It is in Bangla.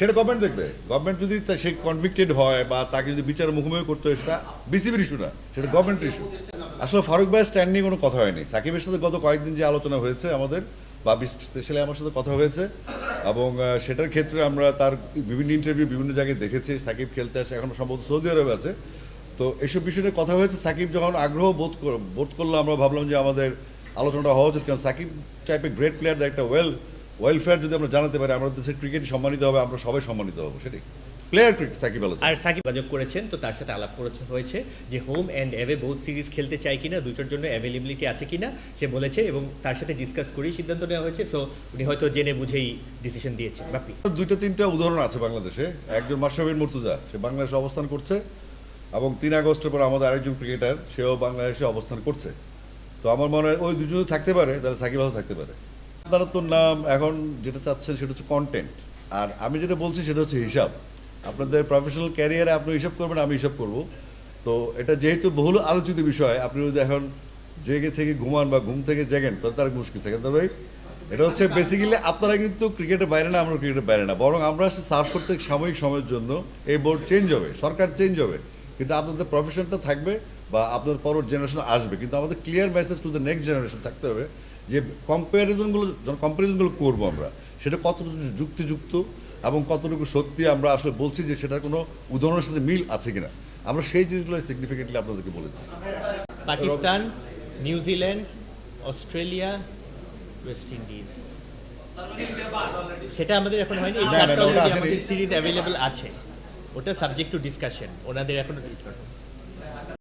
সেটা গভর্নমেন্ট দেখবে। গভর্নমেন্ট যদি সে কনভিক্টেড হয় বা তাকে যদি বিচারের মুখোমুখি করতে হয়, সেটা বিসিবির ইস্যু না, সেটা গভর্নমেন্টের ইস্যু। আসলে ফারুক ভাইয়ের স্ট্যান্ড নিয়ে কোনো কথা হয়নি। সাকিবের সাথে গত কয়েকদিন যে আলোচনা হয়েছে আমাদের, বা স্পেশালি আমার সাথে কথা হয়েছে, এবং সেটার ক্ষেত্রে আমরা তার বিভিন্ন ইন্টারভিউ বিভিন্ন জায়গায় দেখেছি। সাকিব খেলতে আসে, এখন সম্ভবত সৌদি আরবে আছে। তো এইসব বিষয়ে কথা হয়েছে। সাকিব যখন আগ্রহ বোধ করলো, আমরা ভাবলাম যে আমাদের আলোচনাটা হওয়া উচিত, কারণ সাকিব টাইপের গ্রেট প্লেয়ারদের একটা ওয়েলফেয়ার যদি আমরা জানাতে পারি, আমাদের দেশের ক্রিকেট সম্মানিত হবে, আমরা সবাই সম্মানিত হবো। সেটাই প্লেয়ার ক্রিকেট সাকিব আল হাসান। আর সাকিব যোগাযোগ করেছেন, তো তার সাথে আলাপ হয়েছে যে home and away both series খেলতে চাই কিনা, দুইটার জন্য অ্যাভেলেবিলিটি আছে কিনা সে বলেছে, এবং তার সাথে ডিসকাস করেই সিদ্ধান্ত নেওয়া হয়েছে। সো উনি হয়তো জেনে বুঝেই ডিসিশন দিয়েছেন। বাপি, দুইটা তিনটা উদাহরণ আছে বাংলাদেশে। একজন মাশরাফি মুর্তজা, সে বাংলাদেশে অবস্থান করছে, এবং 3 আগস্টের পর আমাদের আরেকজন ক্রিকেটার, সেও বাংলাদেশে অবস্থান করছে। তো আমার মনে হয় ওই দুজনে থাকতে পারে, তাহলে সাকিব আল থাকতে পারে। আপনারা তো নাম এখন যেটা চাচ্ছেন সেটা হচ্ছে কন্টেন্ট, আর আমি যেটা বলছি সেটা হচ্ছে হিসাব। আপনাদের প্রফেশনাল ক্যারিয়ারে আপনি হিসাব করবেন, আমি হিসাব করব। তো এটা যেহেতু বহুল আলোচিত বিষয়, আপনি যদি এখন জেগে থেকে ঘুমান বা ঘুম থেকে জেগেন, তাহলে তার মুশকিল থাকে। তবে এটা হচ্ছে বেসিক্যালি আপনারা কিন্তু ক্রিকেটের বাইরে না, আমরা ক্রিকেটের বাইরে না, বরং আমরা সার্ভ করতে সাময়িক সময়ের জন্য এই বোর্ড চেঞ্জ হবে, সরকার চেঞ্জ হবে, কিন্তু আপনাদের প্রফেশনটা থাকবে বা আপনার পরের জেনারেশন আসবে। কিন্তু আমাদের clear message to the next generation থাকতে হবে যে কম্পারিজনগুলো করবো আমরা, সেটা কতটুকু যুক্তিযুক্ত এবং কতটুকু সত্যি আমরা আসলে বলছি যে সেটার কোনো উদাহরণের সাথে মিল আছে কিনা, আমরা সেই জিনিসগুলো সিগনিফিকেন্টলি আপনাদেরকে বলেছি। Pakistan, New Zealand, Australia, West Indies, সেটা আমাদের এখন হয়নি। এই না, না, চারটা ওটা already আসেনি। আমাদের সিরিজ অ্যাভেলেবল আছে, ওটা সাবজেক্ট টু ডিসকাশন, ওনাদের এখন